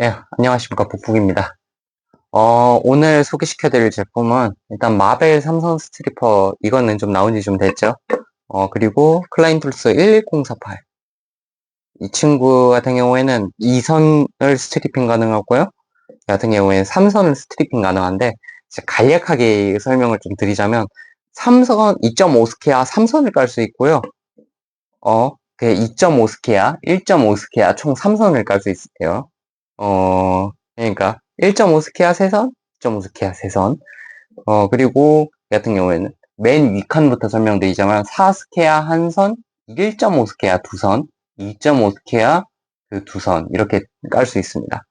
예, 안녕하십니까. 북북입니다. 오늘 소개시켜드릴 제품은 일단 마벨 삼선 스트리퍼, 이거는 좀 나온 지 좀 됐죠. 그리고 클라인툴스 11048. 이 친구 같은 경우에는 2선을 스트리핑 가능하고요. 이 같은 경우에는 3선을 스트리핑 가능한데, 이제 간략하게 설명을 좀 드리자면, 3선 2.5스퀘어 3선을 깔 수 있고요. 2.5스퀘어, 1.5스퀘어 총 3선을 깔 수 있어요. 그러니까 1.5스퀘어 3선, 2.5스퀘어 3선. 그리고 같은 경우에는 맨 위칸부터 설명드리자면 4스퀘어 1선, 1.5스퀘어 2선, 2.5스퀘어 그 2선 이렇게 깔 수 있습니다.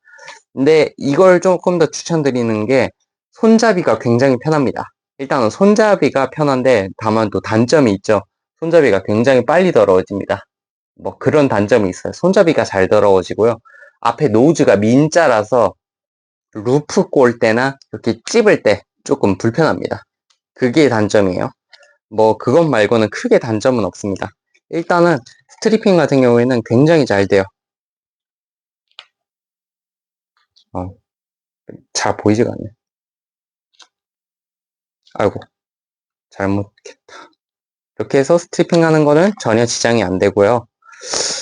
근데 이걸 조금 더 추천드리는 게 손잡이가 굉장히 편합니다. 일단은 손잡이가 편한데 다만 또 단점이 있죠. 손잡이가 굉장히 빨리 더러워집니다. 뭐 그런 단점이 있어요. 손잡이가 잘 더러워지고요. 앞에 노즈가 민자라서 루프 꼴 때나 이렇게 찝을 때 조금 불편합니다. 그게 단점이에요. 뭐 그것 말고는 크게 단점은 없습니다. 일단은 스트리핑 같은 경우에는 굉장히 잘 돼요. 어, 잘 보이지가 않네. 아이고, 잘못했다. 이렇게 해서 스트리핑 하는 거는 전혀 지장이 안 되고요.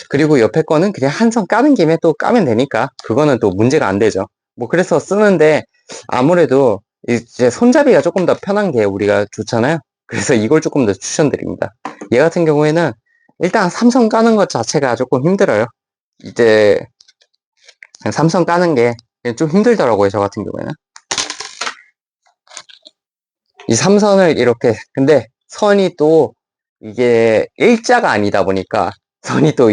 그리고 옆에 거는 그냥 한 선 까는 김에 또 까면 되니까 그거는 또 문제가 안 되죠. 뭐 그래서 쓰는데 아무래도 이제 손잡이가 조금 더 편한 게 우리가 좋잖아요. 그래서 이걸 조금 더 추천드립니다. 얘 같은 경우에는 일단 삼선 까는 것 자체가 조금 힘들어요. 이제 삼선 까는 게 좀 힘들더라고요. 저 같은 경우에는 이 삼선을 이렇게, 근데 선이 또 이게 일자가 아니다 보니까 선이 또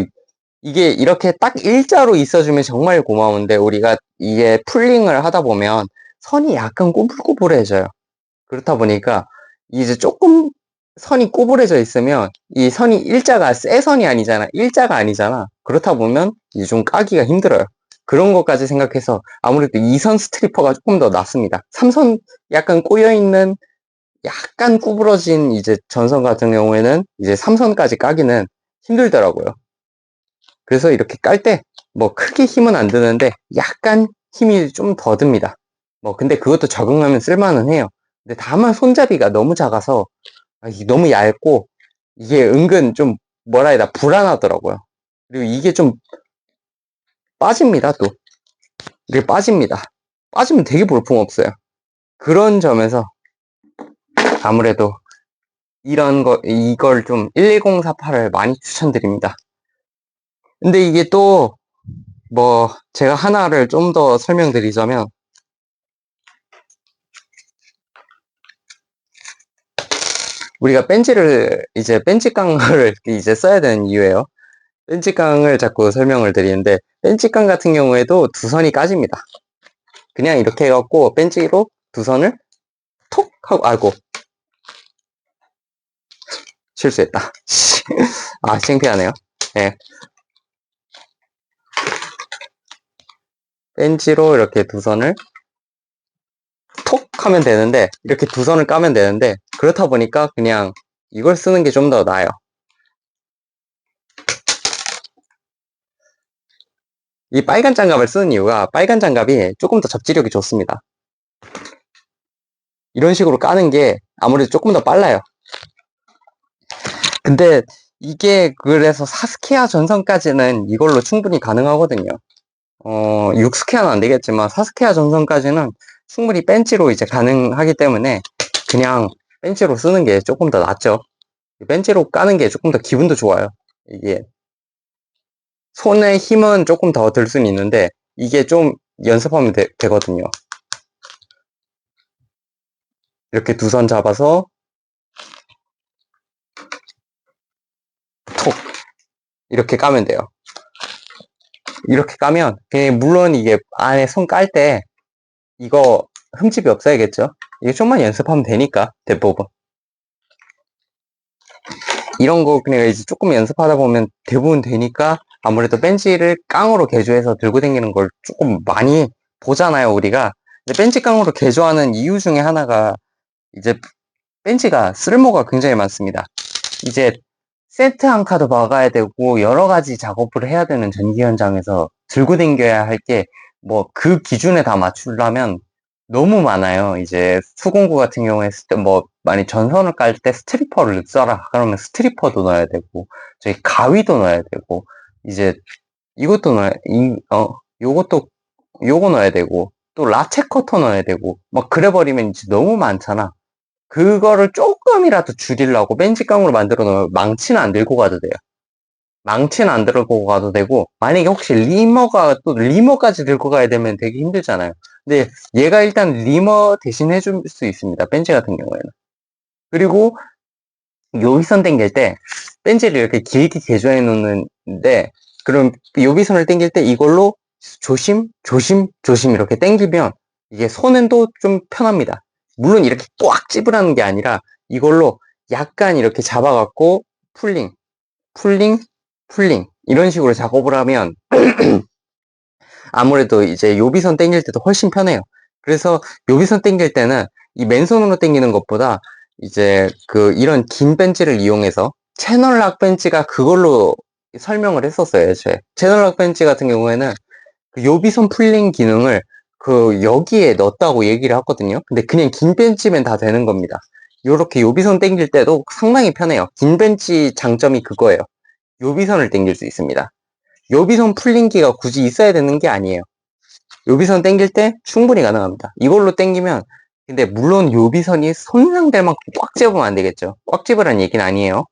이게 이렇게 딱 일자로 있어주면 정말 고마운데 우리가 이게 풀링을 하다 보면 선이 약간 꼬불꼬불해져요. 그렇다 보니까 이제 조금 선이 꼬불해져 있으면 이 선이 일자가 세 선이 아니잖아. 일자가 아니잖아. 그렇다 보면 이제 좀 까기가 힘들어요. 그런 것까지 생각해서 아무래도 2선 스트리퍼가 조금 더 낫습니다. 3선 약간 꼬여있는 약간 구부러진 이제 전선 같은 경우에는 이제 3선까지 까기는 힘들더라고요. 그래서 이렇게 깔 때 뭐 크게 힘은 안 드는데 약간 힘이 좀 더 듭니다. 뭐 근데 그것도 적응하면 쓸만은 해요. 근데 다만 손잡이가 너무 작아서 이게 너무 얇고 이게 은근 좀 뭐라 해야 되나 불안하더라고요. 그리고 이게 좀 빠집니다 또. 이게 빠집니다. 빠지면 되게 볼품없어요. 그런 점에서 아무래도 이걸 좀 11048을 많이 추천드립니다. 근데 이게 또 뭐 제가 하나를 좀 더 설명드리자면 우리가 이제 벤치깡을 이제 써야 되는 이유예요. 벤치깡을 자꾸 설명을 드리는데 벤치깡 같은 경우에도 두 선이 까집니다. 그냥 이렇게 해갖고 벤치로 두 선을 톡 하고 아이고 실수했다. 아 창피하네요. 네. 벤치로 이렇게 두 선을 톡 하면 되는데 이렇게 두 선을 까면 되는데 그렇다 보니까 그냥 이걸 쓰는 게 좀 더 나아요. 이 빨간 장갑을 쓰는 이유가 빨간 장갑이 조금 더 접지력이 좋습니다. 이런 식으로 까는 게 아무래도 조금 더 빨라요. 근데 이게 그래서 4스퀘어 전선까지는 이걸로 충분히 가능하거든요. 6스퀘어는 안 되겠지만 4스퀘어 전선까지는 충분히 벤치로 이제 가능하기 때문에 그냥 벤치로 쓰는 게 조금 더 낫죠. 벤치로 까는 게 조금 더 기분도 좋아요. 이게 손의 힘은 조금 더 들 수는 있는데 이게 좀 연습하면 되거든요. 이렇게 두 선 잡아서 톡 이렇게 까면 돼요. 이렇게 까면 물론 이게 안에 손 깔 때 이거 흠집이 없어야겠죠. 이게 좀만 연습하면 되니까 대부분 이런 거 그냥 이제 조금 연습하다 보면 대부분 되니까 아무래도 벤치를 깡으로 개조해서 들고 다니는 걸 조금 많이 보잖아요 우리가. 벤치 깡으로 개조하는 이유 중에 하나가 이제 벤치가 쓸모가 굉장히 많습니다. 이제 세트 한 카드 박아야 되고 여러 가지 작업을 해야 되는 전기 현장에서 들고 다녀야 할 게 뭐 그 기준에 다 맞추려면 너무 많아요. 이제 수공구 같은 경우에 뭐 많이 전선을 깔 때 스트리퍼를 써라 그러면 스트리퍼도 넣어야 되고 저희 가위도 넣어야 되고 이제 이것도 요것도 요거 넣어야 되고 또 라체 커터 넣어야 되고 막 그래 버리면 이제 너무 많잖아. 그거를 조금이라도 줄이려고 벤치깡으로 만들어 놓으면 망치는 안 들고 가도 돼요. 망치는 안 들고 가도 되고 만약에 혹시 리머까지 들고 가야 되면 되게 힘들잖아요. 근데 얘가 일단 리머 대신 해줄 수 있습니다. 벤치 같은 경우에는. 그리고 요비선 당길 때 벤치를 이렇게 길게 개조해 놓는데 그럼 요비선을 당길 때 이걸로 조심 조심 조심 이렇게 당기면 이게 손은도 좀 편합니다. 물론 이렇게 꽉 찝으라는 게 아니라 이걸로 약간 이렇게 잡아갖고 풀링 풀링 풀링 이런 식으로 작업을 하면 아무래도 이제 요비선 당길 때도 훨씬 편해요. 그래서 요비선 당길 때는 이 맨손으로 당기는 것보다 이제 이런 긴 벤치를 이용해서 채널락 벤치가 그걸로 설명을 했었어요. 채널락 벤치 같은 경우에는 그 요비선 풀링 기능을 여기에 넣었다고 얘기를 했거든요. 근데 그냥 긴 벤치면 다 되는 겁니다. 요렇게 요비선 당길 때도 상당히 편해요. 긴 벤치 장점이 그거예요. 요비선을 당길 수 있습니다. 요비선 풀링기가 굳이 있어야 되는 게 아니에요. 요비선 당길 때 충분히 가능합니다. 이걸로 당기면 근데 물론 요비선이 손상될 만큼 꽉 집으면 안 되겠죠. 꽉 집으라는 얘기는 아니에요.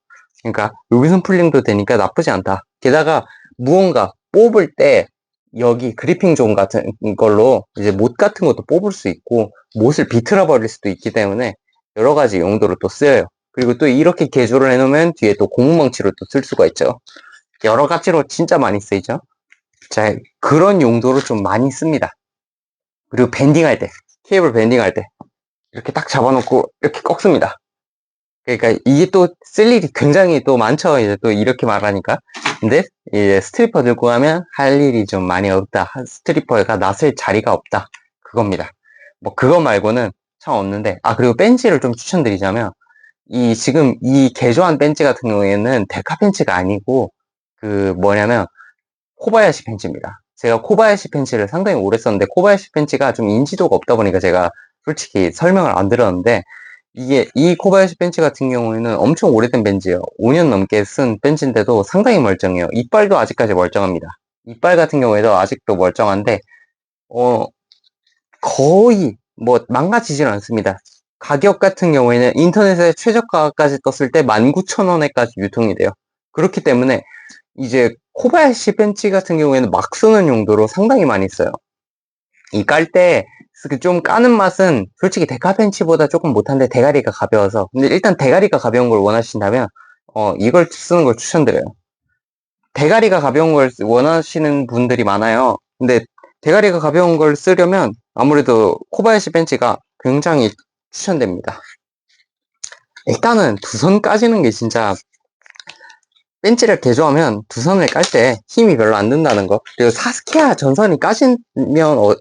그러니까 요비선 풀링도 되니까 나쁘지 않다. 게다가 무언가 뽑을 때 여기 그리핑 존 같은 걸로 이제 못 같은 것도 뽑을 수 있고 못을 비틀어 버릴 수도 있기 때문에 여러 가지 용도로 또 쓰여요. 그리고 또 이렇게 개조를 해놓으면 뒤에 또 고무망치로 또 쓸 수가 있죠. 여러 가지로 진짜 많이 쓰이죠. 자, 그런 용도로 좀 많이 씁니다. 그리고 밴딩할 때, 케이블 밴딩할 때, 이렇게 딱 잡아놓고 이렇게 꺾습니다. 그러니까 이게 또 쓸 일이 굉장히 또 많죠. 이제 또 이렇게 말하니까. 근데 이제 스트리퍼 들고 가면 할 일이 좀 많이 없다. 스트리퍼가 놨을 자리가 없다. 그겁니다. 뭐 그거 말고는 참 없는데. 아, 그리고 벤치를 좀 추천드리자면, 지금 이 개조한 벤치 같은 경우에는 데카 벤치가 아니고, 뭐냐면, 코바야시 펜치입니다. 제가 코바야시 펜치를 상당히 오래 썼는데 코바야시 펜치가 좀 인지도가 없다 보니까 제가 솔직히 설명을 안 들었는데 이 코바야시 펜치 같은 경우에는 엄청 오래된 벤치예요. 5년 넘게 쓴 벤치인데도 상당히 멀쩡해요. 이빨도 아직까지 멀쩡합니다. 이빨 같은 경우에도 아직도 멀쩡한데 어, 거의 뭐 망가지질 않습니다. 가격 같은 경우에는 인터넷에 최저가까지 떴을 때 19,000원에까지 유통이 돼요. 그렇기 때문에 이제 코바야시 벤치 같은 경우에는 막 쓰는 용도로 상당히 많이 써요. 이 깔 때 좀 까는 맛은 솔직히 데카 벤치보다 조금 못한데 대가리가 가벼워서 근데 일단 대가리가 가벼운 걸 원하신다면 이걸 쓰는 걸 추천드려요. 대가리가 가벼운 걸 원하시는 분들이 많아요. 근데 대가리가 가벼운 걸 쓰려면 아무래도 코바야시 벤치가 굉장히 추천됩니다. 일단은 두 손 까지는 게 진짜 벤치를 개조하면 두 손을 깔 때 힘이 별로 안 든다는 거. 그리고 사스케아 전선이 까지면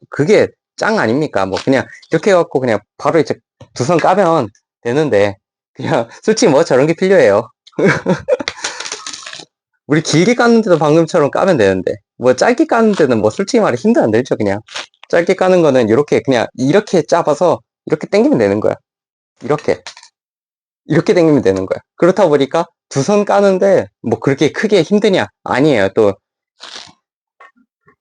그게 짱 아닙니까? 뭐 그냥 이렇게 해갖고 그냥 바로 이제 두 손 까면 되는데 그냥 솔직히 뭐 저런 게 필요해요. 우리 길게 까는데도 방금처럼 까면 되는데 뭐 짧게 까는 데는 뭐 솔직히 말해 힘도 안 들죠 그냥. 짧게 까는 거는 이렇게 그냥 이렇게 짜봐서 이렇게 당기면 되는 거야. 이렇게 당기면 되는 거야. 그렇다 보니까 두 손 까는데 뭐 그렇게 크게 힘드냐? 아니에요. 또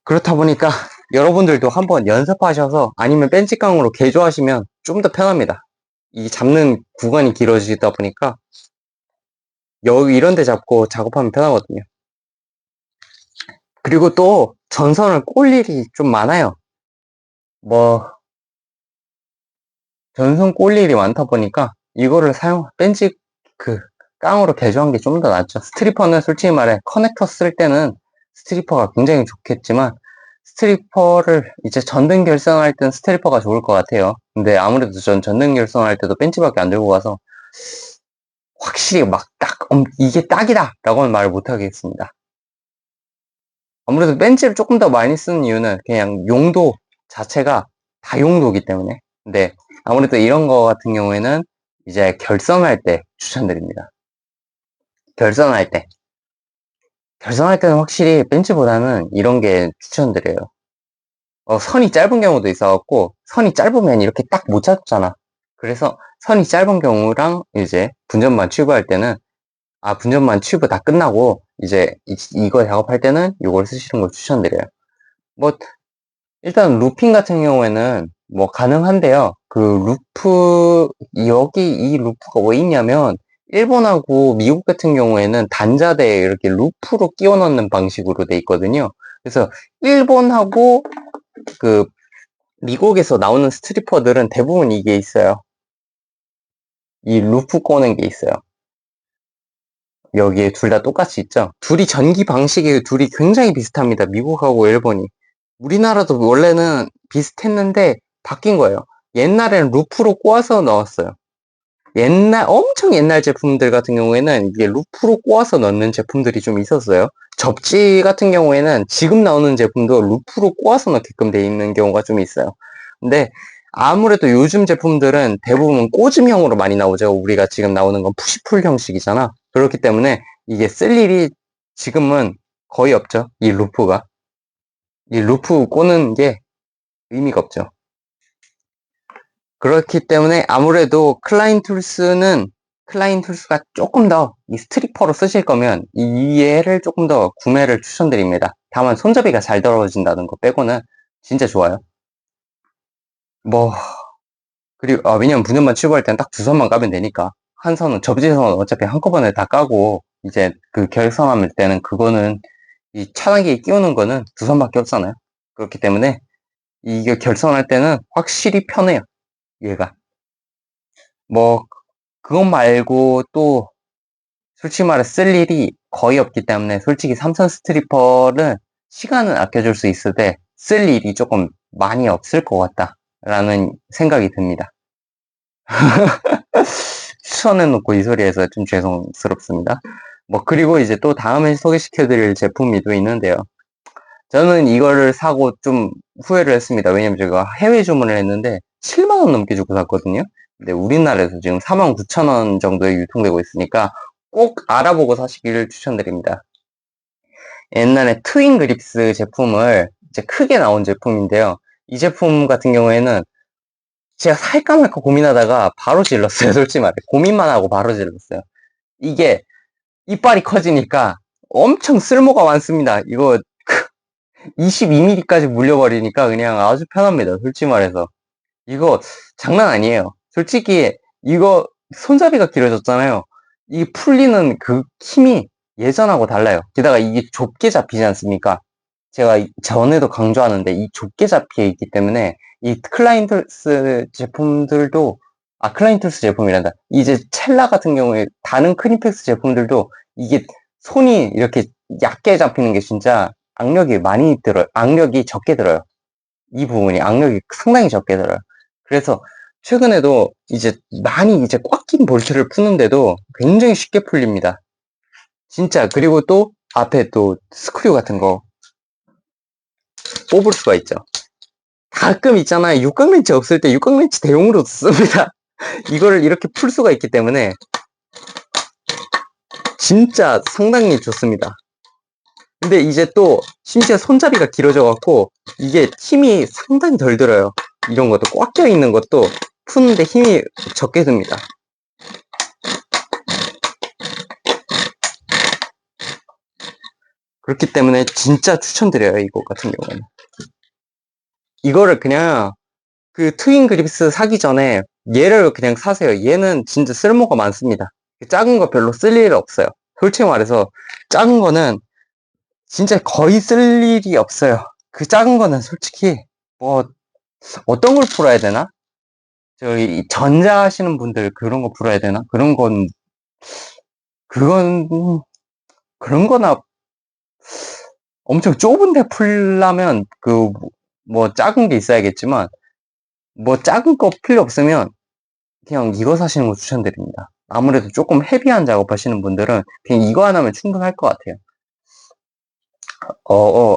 그렇다 보니까 여러분들도 한번 연습하셔서 아니면 벤치깡으로 개조하시면 좀 더 편합니다. 이 잡는 구간이 길어지다 보니까 여기 이런 데 잡고 작업하면 편하거든요. 그리고 또 전선을 꼴 일이 좀 많아요. 뭐 전선 꼴 일이 많다 보니까 이거를 벤치 깡으로 개조한 게 좀 더 낫죠. 스트리퍼는 솔직히 말해 커넥터 쓸 때는 스트리퍼가 굉장히 좋겠지만 스트리퍼를 이제 전등 결성할 땐 스트리퍼가 좋을 것 같아요. 근데 아무래도 전 전등 결성할 때도 벤치밖에 안 들고 가서 확실히 이게 딱이다 라고는 말을 못 하겠습니다. 아무래도 벤치를 조금 더 많이 쓰는 이유는 그냥 용도 자체가 다용도기 때문에. 근데 아무래도 이런 거 같은 경우에는 이제 결선할 때 추천드립니다. 결선할 때. 결선할 때는 확실히 벤치보다는 이런 게 추천드려요. 선이 짧은 경우도 있어갖고, 선이 짧으면 이렇게 딱 못 잡잖아. 그래서 선이 짧은 경우랑 이제 분전반 튜브할 때는, 분전반 튜브 다 끝나고, 이제 이거 작업할 때는 이걸 쓰시는 걸 추천드려요. 뭐, 일단 루핑 같은 경우에는 뭐 가능한데요. 그 여기 이 루프가 왜 있냐면, 일본하고 미국 같은 경우에는 단자대에 이렇게 루프로 끼워 넣는 방식으로 돼 있거든요. 그래서 일본하고 그 미국에서 나오는 스트리퍼들은 대부분 이게 있어요. 이 루프 꼬는 게 있어요. 여기에 둘 다 똑같이 있죠. 둘이 전기 방식이 둘이 굉장히 비슷합니다. 미국하고 일본이. 우리나라도 원래는 비슷했는데 바뀐 거예요. 옛날에는 루프로 꼬아서 넣었어요. 엄청 옛날 제품들 같은 경우에는 이게 루프로 꼬아서 넣는 제품들이 좀 있었어요. 접지 같은 경우에는 지금 나오는 제품도 루프로 꼬아서 넣게끔 돼 있는 경우가 좀 있어요. 근데 아무래도 요즘 제품들은 대부분 꽂음형으로 많이 나오죠. 우리가 지금 나오는 건 푸시풀 형식이잖아. 그렇기 때문에 이게 쓸 일이 지금은 거의 없죠. 이 루프 꼬는 게 의미가 없죠. 그렇기 때문에 아무래도 클라인 툴스가 조금 더 이 스트리퍼로 쓰실 거면 이 얘를 조금 더 구매를 추천드립니다. 다만 손잡이가 잘 떨어진다는 거 빼고는 진짜 좋아요. 뭐 그리고 왜냐면 분연만 취급할 때는 딱 두 선만 까면 되니까 한 선은 접지선은 어차피 한꺼번에 다 까고 이제 그 결선할 때는 그거는 이 차단기에 끼우는 거는 두 선밖에 없잖아요. 그렇기 때문에 이게 결선할 때는 확실히 편해요. 얘가 뭐 그것 말고 또 솔직히 말해 쓸 일이 거의 없기 때문에 솔직히 삼선 스트리퍼는 시간은 아껴줄 수 있으되 쓸 일이 조금 많이 없을 것 같다라는 생각이 듭니다. 추천해놓고 이 소리에서 좀 죄송스럽습니다. 뭐 그리고 이제 또 다음에 소개시켜드릴 제품이 또 있는데요. 저는 이거를 사고 좀 후회를 했습니다. 왜냐면 제가 해외 주문을 했는데 7만원 넘게 주고 샀거든요. 근데 우리나라에서 지금 49,000원 정도에 유통되고 있으니까 꼭 알아보고 사시기를 추천드립니다. 옛날에 트윈 그립스 제품을 이제 크게 나온 제품인데요. 이 제품 같은 경우에는 제가 살까 말까 고민하다가 바로 질렀어요. 솔직히 말해. 고민만 하고 바로 질렀어요. 이게 이빨이 커지니까 엄청 쓸모가 많습니다. 이거 22mm까지 물려버리니까 그냥 아주 편합니다. 솔직히 말해서. 이거 장난 아니에요. 솔직히 이거 손잡이가 길어졌잖아요. 이 풀리는 그 힘이 예전하고 달라요. 게다가 이게 좁게 잡히지 않습니까? 제가 전에도 강조하는데 이 좁게 잡혀 있기 때문에 이 클라인툴스 제품들도 클라인툴스 제품이란다. 이제 첼라 같은 경우에 다른 크림팩스 제품들도 이게 손이 이렇게 얕게 잡히는 게 진짜 악력이 많이 들어요. 악력이 적게 들어요. 이 부분이 악력이 상당히 적게 들어요. 그래서 최근에도 이제 많이 이제 꽉 낀 볼트를 푸는데도 굉장히 쉽게 풀립니다. 진짜. 그리고 또 앞에 또 스크류 같은 거 뽑을 수가 있죠. 가끔 있잖아요. 육각렌치 없을 때 육각렌치 대용으로 씁니다. 이거를 이렇게 풀 수가 있기 때문에 진짜 상당히 좋습니다. 근데 이제 또 심지어 손잡이가 길어져 갖고 이게 힘이 상당히 덜 들어요. 이런 것도 꽉 껴 있는 것도 푸는데 힘이 적게 듭니다. 그렇기 때문에 진짜 추천드려요. 이거 같은 경우는. 이거를 그냥 그 트윈 그립스 사기 전에 얘를 그냥 사세요. 얘는 진짜 쓸모가 많습니다. 작은 거 별로 쓸 일 없어요. 솔직히 말해서 작은 거는 진짜 거의 쓸 일이 없어요. 그 작은 거는 솔직히 뭐 어떤 걸 풀어야 되나? 저희 전자 하시는 분들 그런 거 풀어야 되나? 그건 그런 거나 엄청 좁은데 풀려면 그 뭐 작은 게 있어야겠지만 뭐 작은 거 필요 없으면 그냥 이거 사시는 거 추천드립니다. 아무래도 조금 헤비한 작업 하시는 분들은 그냥 이거 하나면 충분할 것 같아요.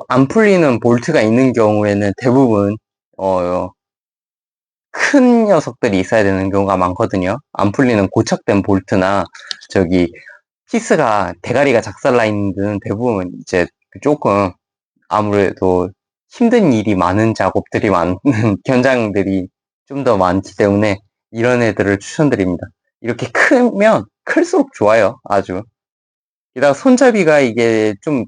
안 풀리는 볼트가 있는 경우에는 대부분 큰 녀석들이 있어야 되는 경우가 많거든요. 안 풀리는 고착된 볼트나 저기 피스가 대가리가 작살나 있는 데는 대부분 이제 조금 아무래도 힘든 일이 많은 작업들이 많은 견장들이 좀 더 많기 때문에 이런 애들을 추천드립니다. 이렇게 크면 클수록 좋아요. 아주. 게다가 손잡이가 이게 좀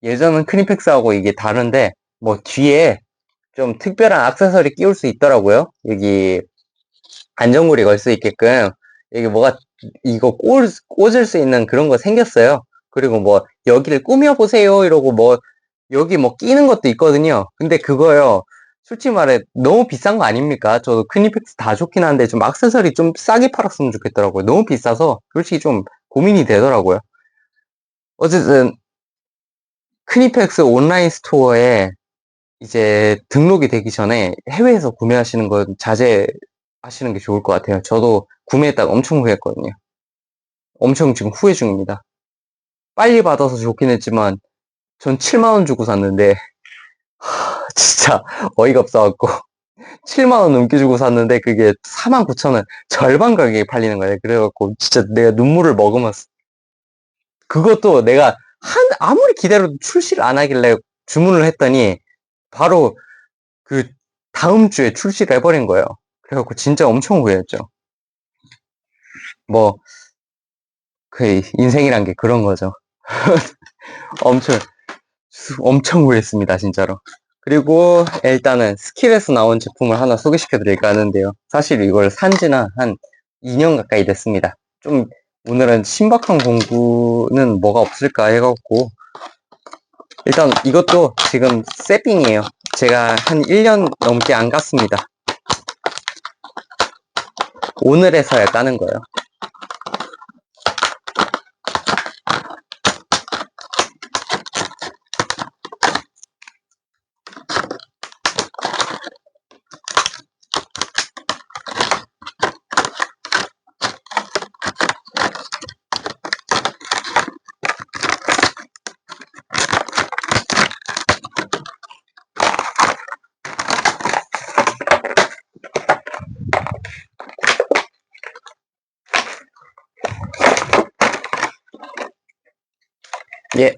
예전 크니팩스하고 이게 다른데 뭐 뒤에 좀 특별한 액세서리 끼울 수 있더라고요. 여기 안전고리 걸 수 있게끔 여기 뭐가 이거 꽂을 수 있는 그런 거 생겼어요. 그리고 뭐 여기를 꾸며보세요 이러고 뭐 여기 뭐 끼는 것도 있거든요. 근데 그거요. 솔직히 말해 너무 비싼 거 아닙니까? 저도 크니팩스 다 좋긴 한데 좀 액세서리 좀 싸게 팔았으면 좋겠더라고요. 너무 비싸서 솔직히 좀 고민이 되더라고요. 어쨌든 크니팩스 온라인 스토어에 이제 등록이 되기 전에 해외에서 구매하시는 건 자제하시는 게 좋을 것 같아요. 저도 구매했다가 엄청 후회했거든요. 엄청 지금 후회 중입니다. 빨리 받아서 좋긴 했지만 전 7만 원 주고 샀는데 진짜 어이가 없어갖고 7만 원 넘게 주고 샀는데 그게 49,000원 절반 가격에 팔리는 거예요. 그래갖고 진짜 내가 눈물을 머금었어. 그것도 내가 아무리 기다려도 출시를 안 하길래 주문을 했더니 바로 그 다음 주에 출시를 해버린 거예요. 그래갖고 진짜 엄청 후회했죠. 뭐, 그 인생이란 게 그런 거죠. 엄청, 엄청 후회했습니다, 진짜로. 그리고 일단은 스킬에서 나온 제품을 하나 소개시켜 드릴까 하는데요. 사실 이걸 산 지는 한 2년 가까이 됐습니다. 좀 오늘은 신박한 공구는 뭐가 없을까 해갖고 일단 이것도 지금 세핑이에요. 제가 한 1년 넘게 안 갔습니다. 오늘에서야 까는 거예요. 예,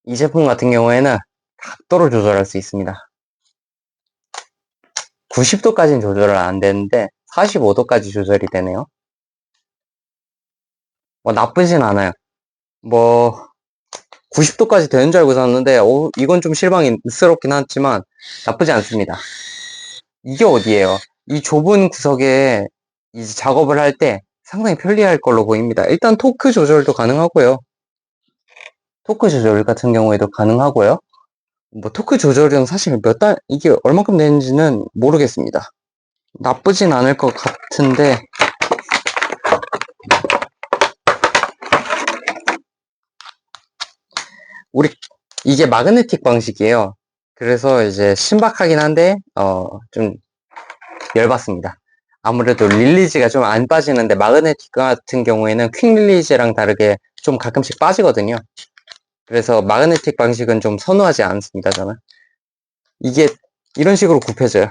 이 제품 같은 경우에는 각도를 조절할 수 있습니다. 90도까지는 조절을 안 되는데 45도까지 조절이 되네요. 뭐 나쁘진 않아요. 뭐 90도까지 되는 줄 알고 샀는데 이건 좀 실망스럽긴 하지만 나쁘지 않습니다. 이게 어디예요? 이 좁은 구석에 이제 작업을 할 때 상당히 편리할 걸로 보입니다. 일단 토크 조절도 가능하고요. 토크 조절 같은 경우에도 가능하고요. 뭐 토크 조절은 사실 이게 얼마큼 되는지는 모르겠습니다. 나쁘진 않을 것 같은데 이게 마그네틱 방식이에요. 그래서 이제 신박하긴 한데 좀 열받습니다. 아무래도 릴리즈가 좀 안 빠지는데 마그네틱 같은 경우에는 퀵 릴리즈랑 다르게 좀 가끔씩 빠지거든요. 그래서 마그네틱 방식은 좀 선호하지 않습니다, 저는. 이게 이런 식으로 굽혀져요.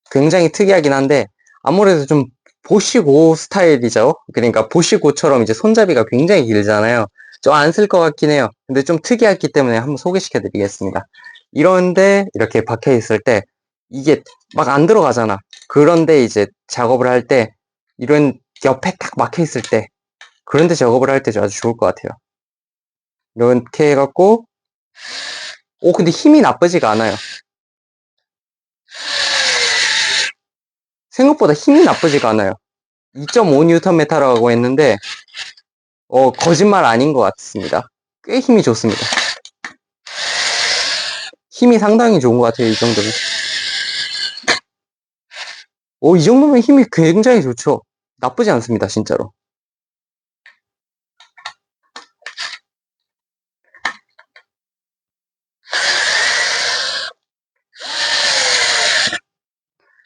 굉장히 특이하긴 한데 아무래도 좀 보시고 스타일이죠. 그러니까 보시고처럼 이제 손잡이가 굉장히 길잖아요. 좀 안 쓸 것 같긴 해요. 근데 좀 특이했기 때문에 한번 소개시켜 드리겠습니다. 이런데 이렇게 박혀 있을 때 이게 막 안 들어가잖아. 그런데 이제 작업을 할 때 이런 옆에 딱 막혀 있을 때 그런데 작업을 할 때 아주 좋을 것 같아요. 이렇게 해갖고 근데 힘이 나쁘지가 않아요. 생각보다 힘이 나쁘지가 않아요. 2.5Nm라고 했는데 거짓말 아닌 것 같습니다. 꽤 힘이 좋습니다. 힘이 상당히 좋은 것 같아요, 이 정도면. 이 정도면 힘이 굉장히 좋죠. 나쁘지 않습니다, 진짜로.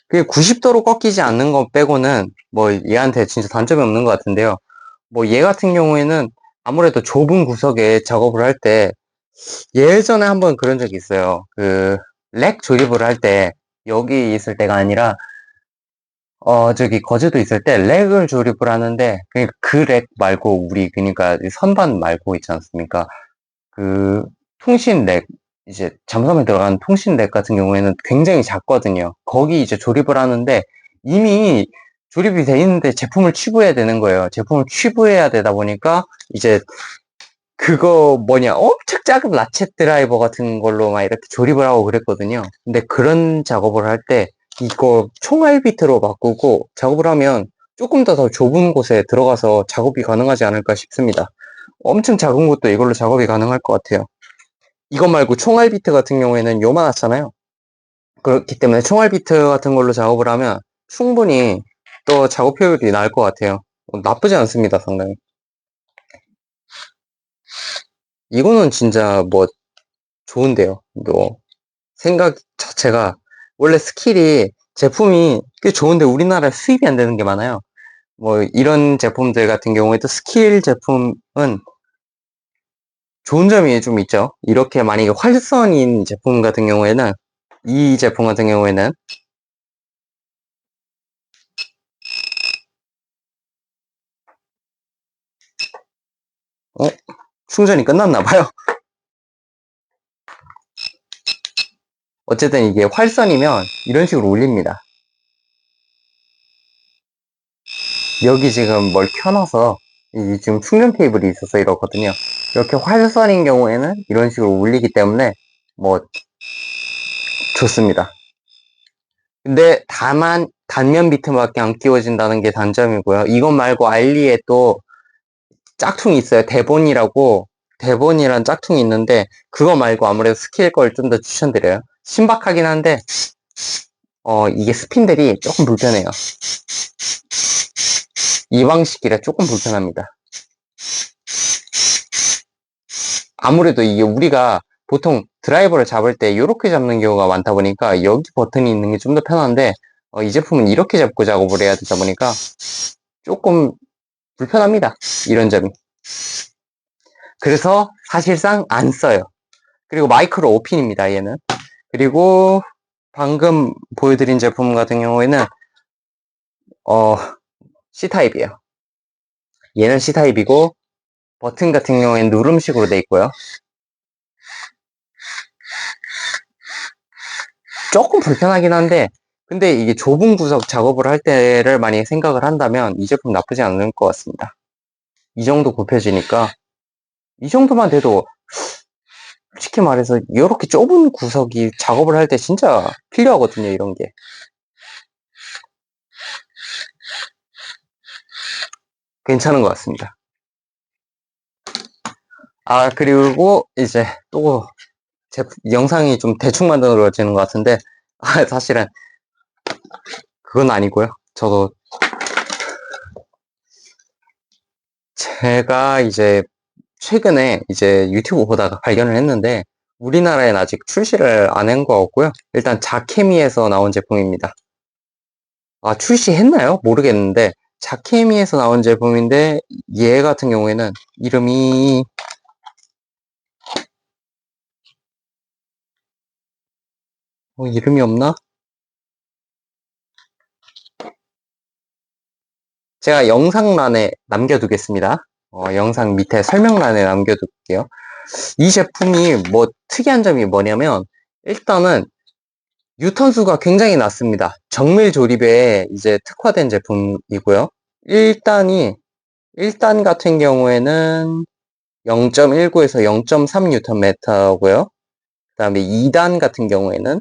그게 90도로 꺾이지 않는 것 빼고는 뭐 얘한테 진짜 단점이 없는 것 같은데요. 뭐 얘 같은 경우에는 아무래도 좁은 구석에 작업을 할 때 예전에 한번 그런 적이 있어요. 렉 조립을 할 때 여기 있을 때가 아니라 저기 거제도 있을 때 렉을 조립을 하는데 그 렉 말고 우리 그러니까 선반 말고 있지 않습니까? 그 통신 렉, 이제 잠수함에 들어간 통신 렉 같은 경우에는 굉장히 작거든요. 거기 이제 조립을 하는데 이미 조립이 돼 있는데 제품을 취부해야 되는 거예요. 제품을 취부해야 되다 보니까 이제 그거 뭐냐 엄청 작은 라쳇 드라이버 같은 걸로 막 이렇게 조립을 하고 그랬거든요. 근데 그런 작업을 할 때 이거 총알 비트로 바꾸고 작업을 하면 조금 더 좁은 곳에 들어가서 작업이 가능하지 않을까 싶습니다. 엄청 작은 곳도 이걸로 작업이 가능할 것 같아요. 이거 말고 총알 비트 같은 경우에는 요만하잖아요. 그렇기 때문에 총알 비트 같은 걸로 작업을 하면 충분히 또 작업 효율이 나을 것 같아요. 나쁘지 않습니다, 상당히. 이거는 진짜 뭐 좋은데요. 뭐 생각 자체가 원래 스킬이 제품이 꽤 좋은데 우리나라에 수입이 안 되는 게 많아요. 뭐 이런 제품들 같은 경우에도 스킬 제품은 좋은 점이 좀 있죠. 이렇게 만약에 활선인 제품 같은 경우에는 이 제품 같은 경우에는 어? 충전이 끝났나 봐요. 어쨌든 이게 활선이면 이런 식으로 울립니다. 여기 지금 뭘 켜놔서 이 지금 충전 케이블이 있어서 이렇거든요. 이렇게 활선인 경우에는 이런 식으로 울리기 때문에 뭐 좋습니다. 근데 다만 단면 비트밖에 안 끼워진다는 게 단점이고요. 이것 말고 알리에 또 짝퉁이 있어요. 대본이란 짝퉁이 있는데 그거 말고 아무래도 스킬 걸 좀 더 추천드려요. 신박하긴 한데 이게 스핀들이 조금 불편해요. 이 방식이라 조금 불편합니다. 아무래도 이게 우리가 보통 드라이버를 잡을 때 이렇게 잡는 경우가 많다 보니까 여기 버튼이 있는 게 좀 더 편한데 이 제품은 이렇게 잡고 작업을 해야 되다 보니까 조금 불편합니다. 이런 점이. 그래서 사실상 안 써요. 그리고 마이크로 5핀입니다. 얘는. 그리고 방금 보여드린 제품 같은 경우에는 C타입이에요. 얘는 C타입이고 버튼 같은 경우에는 누름식으로 돼 있고요. 조금 불편하긴 한데 근데 이게 좁은 구석 작업을 할 때를 많이 생각을 한다면 이 제품 나쁘지 않을 것 같습니다. 이 정도 굽혀지니까 이 정도만 돼도 솔직히 말해서 이렇게 좁은 구석이 작업을 할 때 진짜 필요하거든요. 이런 게. 괜찮은 것 같습니다. 그리고 이제 또 영상이 좀 대충 만들어지는 것 같은데 사실은 그건 아니고요. 저도 제가 이제 최근에 이제 유튜브 보다가 발견을 했는데 우리나라엔 아직 출시를 안 한 것 같고요. 일단 자케미에서 나온 제품입니다. 출시했나요? 모르겠는데 자케미에서 나온 제품인데 얘 같은 경우에는 이름이 이름이 없나? 제가 영상란에 남겨두겠습니다. 영상 밑에 설명란에 남겨둘게요. 이 제품이 뭐 특이한 점이 뭐냐면 일단은 유턴수가 굉장히 낮습니다. 정밀 조립에 이제 특화된 제품이고요. 1단 같은 경우에는 0.19에서 0.3Nm고요. 그 다음에 2단 같은 경우에는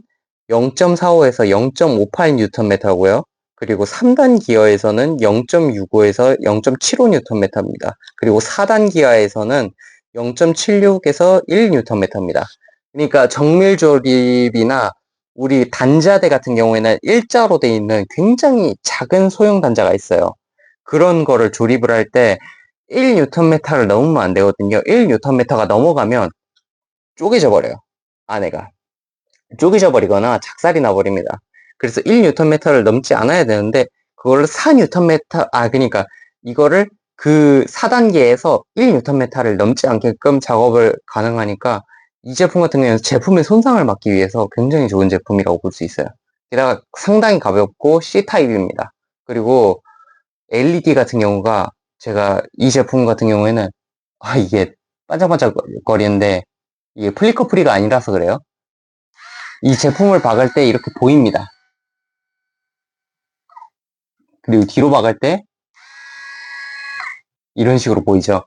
0.45에서 0.58Nm고요. 그리고 3단 기어에서는 0.65에서 0.75Nm입니다. 그리고 4단 기어에서는 0.76에서 1Nm입니다. 그러니까 정밀 조립이나 우리 단자대 같은 경우에는 일자로 되어 있는 굉장히 작은 소형 단자가 있어요. 그런 거를 조립을 할 때 1Nm를 넘으면 안 되거든요. 1Nm가 넘어가면 쪼개져 버려요. 안에가. 쪼개져 버리거나 작살이 나 버립니다. 그래서 1Nm를 넘지 않아야 되는데 그걸 4Nm, 그러니까 이거를 그 4단계에서 1Nm를 넘지 않게끔 작업을 가능하니까 이 제품 같은 경우는 제품의 손상을 막기 위해서 굉장히 좋은 제품이라고 볼 수 있어요. 게다가 상당히 가볍고 C타입입니다. 그리고 LED 같은 경우가 제가 이 제품 같은 경우에는 이게 반짝반짝 거리는데 이게 플리커프리가 아니라서 그래요. 이 제품을 박을 때 이렇게 보입니다. 그리고 뒤로 박을 때 이런 식으로 보이죠.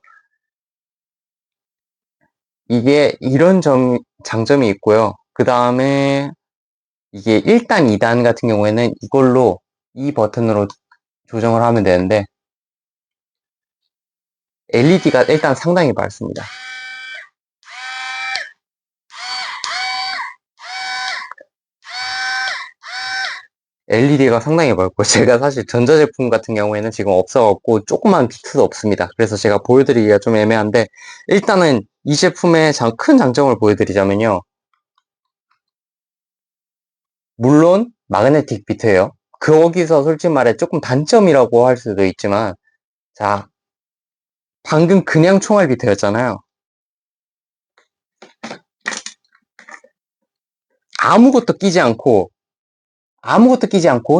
이게 이런 장점이 있고요. 그 다음에 이게 1단, 2단 같은 경우에는 이걸로 이 버튼으로 조정을 하면 되는데 LED가 일단 상당히 밝습니다. LED가 상당히 밝고 제가 사실 전자제품 같은 경우에는 지금 없어갖고 조그만 비트도 없습니다. 그래서 제가 보여드리기가 좀 애매한데 일단은 이 제품의 큰 장점을 보여드리자면요. 물론 마그네틱 비트예요. 거기서 솔직히 말해 조금 단점이라고 할 수도 있지만 자, 방금 그냥 총알 비트였잖아요. 아무것도 끼지 않고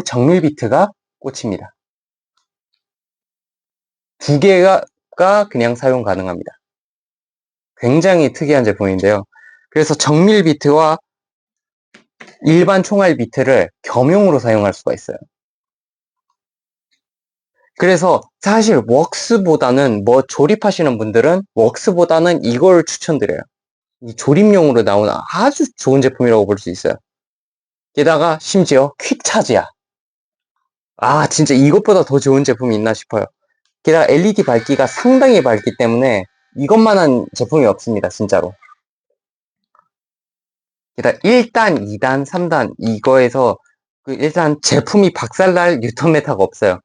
정밀 비트가 꽂힙니다. 두 개가 그냥 사용 가능합니다. 굉장히 특이한 제품인데요. 그래서 정밀 비트와 일반 총알 비트를 겸용으로 사용할 수가 있어요. 그래서 사실 웍스보다는 조립하시는 분들은 웍스보다는 이걸 추천드려요. 이 조립용으로 나오는 아주 좋은 제품이라고 볼 수 있어요. 게다가 심지어 퀵차지야. 아 진짜 이것보다 더 좋은 제품이 있나 싶어요. 게다가 LED 밝기가 상당히 밝기 때문에 이것만한 제품이 없습니다. 진짜로. 게다가 1단, 2단, 3단 이거에서 일단 제품이 박살날 뉴턴메타가 없어요.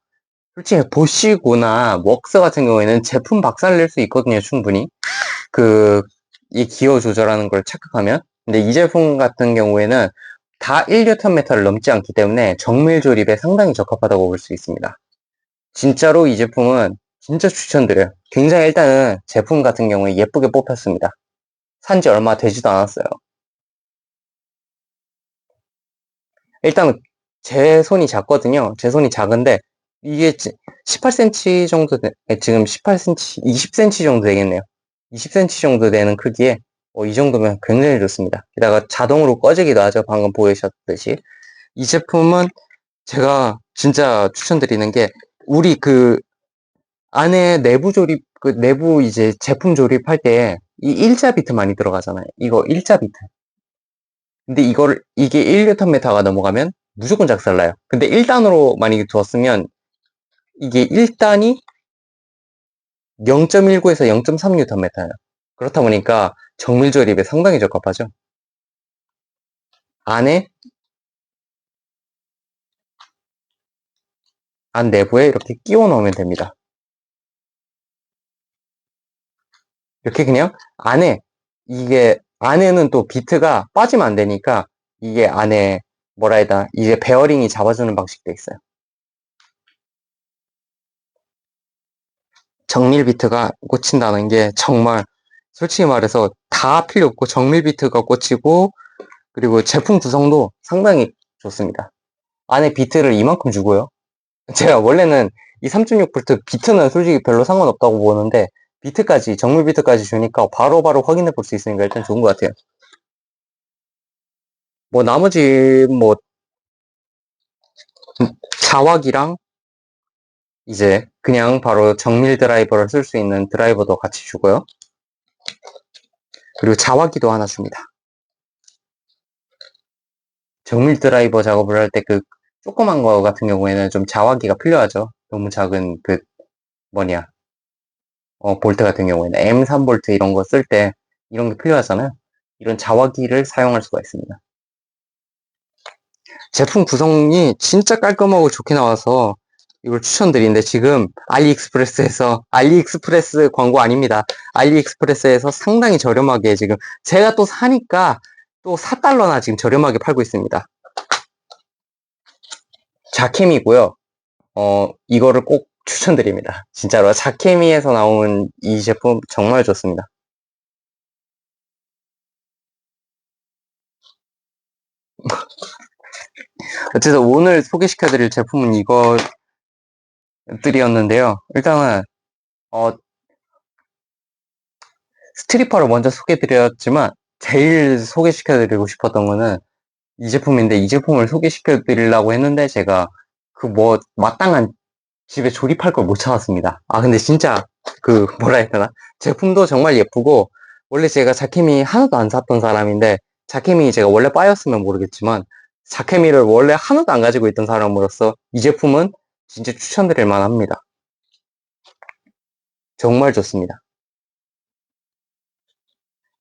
솔직히 보시거나 웍스 같은 경우에는 제품 박살낼 수 있거든요. 충분히. 이 기어 조절하는 걸 착각하면. 근데 이 제품 같은 경우에는 다 1뉴턴메타를 넘지 않기 때문에 정밀 조립에 상당히 적합하다고 볼 수 있습니다. 진짜로 이 제품은 진짜 추천드려요. 굉장히 일단은 제품 같은 경우에 예쁘게 뽑혔습니다. 산지 얼마 되지도 않았어요. 일단 제 손이 작거든요. 제 손이 작은데 이게 18cm 정도 지금 18cm, 20cm 정도 되겠네요. 20cm 정도 되는 크기에 이 정도면 굉장히 좋습니다. 게다가 자동으로 꺼지기도 하죠. 방금 보이셨듯이. 이 제품은 제가 진짜 추천드리는 게 우리 안에 내부 조립, 내부 이제 제품 조립할 때 이 일자 비트 많이 들어가잖아요. 이거 일자 비트. 근데 이게 1뉴턴메타가 넘어가면 무조건 작살나요. 근데 1단으로 만약에 두었으면 이게 1단이 0.19에서 0.3뉴턴메타예요. 그렇다 보니까 정밀 조립에 상당히 적합하죠. 안 내부에 이렇게 끼워 넣으면 됩니다. 이렇게 그냥 안에는 또 비트가 빠지면 안 되니까 이게 안에 뭐라 해야 되나 이제 베어링이 잡아주는 방식도 있어요. 정밀 비트가 꽂힌다는 게 정말 솔직히 말해서 다 필요 없고 정밀 비트가 꽂히고 그리고 제품 구성도 상당히 좋습니다. 안에 비트를 이만큼 주고요. 제가 원래는 이 3.6V 비트는 솔직히 별로 상관없다고 보는데 정밀 비트까지 주니까 바로바로 확인해 볼 수 있으니까 일단 좋은 것 같아요. 나머지 자왁이랑 이제 그냥 바로 정밀 드라이버를 쓸 수 있는 드라이버도 같이 주고요. 그리고 자화기도 하나 줍니다. 정밀 드라이버 작업을 할 때 조그만 거 같은 경우에는 좀 자화기가 필요하죠. 너무 작은 볼트 같은 경우에는 M3볼트 이런 거 쓸 때 이런 게 필요하잖아요. 이런 자화기를 사용할 수가 있습니다. 제품 구성이 진짜 깔끔하고 좋게 나와서 이걸 추천드리는데 지금 알리익스프레스 광고 아닙니다. 알리익스프레스에서 상당히 저렴하게 지금 제가 또 사니까 또 4달러나 지금 저렴하게 팔고 있습니다. 자케미고요. 이거를 꼭 추천드립니다. 진짜로 자케미에서 나온 이 제품 정말 좋습니다. 어쨌든 오늘 소개시켜드릴 제품은 이것들이었는데요. 일단은 스트리퍼를 먼저 소개드렸지만 제일 소개시켜드리고 싶었던 거는 이 제품인데, 이 제품을 소개시켜드리려고 했는데 제가 그 뭐 마땅한 집에 조립할 걸 못 찾았습니다. 아, 근데 진짜 그 뭐라 해야 되나? 제품도 정말 예쁘고, 원래 제가 자케미 하나도 안 샀던 사람인데, 자케미 제가 원래 빠였으면 모르겠지만 자케미를 원래 하나도 안 가지고 있던 사람으로서 이 제품은 진짜 추천드릴 만합니다. 정말 좋습니다.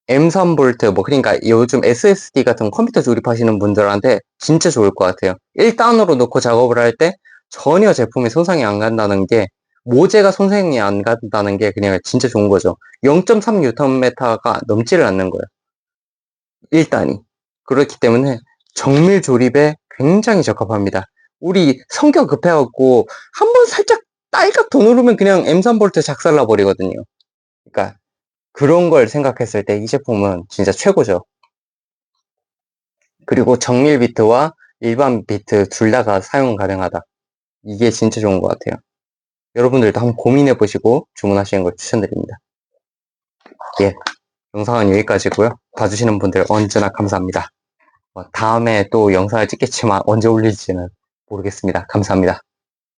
M3V, 뭐, 그러니까 요즘 SSD 같은 컴퓨터 조립하시는 분들한테 진짜 좋을 것 같아요. 1단으로 놓고 작업을 할 때 전혀 제품에 손상이 안 간다는 게, 모재가 손상이 안 간다는 게 그냥 진짜 좋은 거죠. 0.3Nm가 넘지를 않는 거예요. 1단이. 그렇기 때문에 정밀 조립에 굉장히 적합합니다. 우리 성격 급해갖고 한 번 살짝 딸깍 더 누르면 그냥 M3V 작살나 버리거든요. 그러니까 그런 걸 생각했을 때 이 제품은 진짜 최고죠. 그리고 정밀 비트와 일반 비트 둘 다가 사용 가능하다. 이게 진짜 좋은 것 같아요. 여러분들도 한번 고민해 보시고 주문하시는 걸 추천드립니다. 예, 영상은 여기까지고요. 봐주시는 분들 언제나 감사합니다. 다음에 또 영상을 찍겠지만 언제 올릴지는 모르겠습니다. 감사합니다.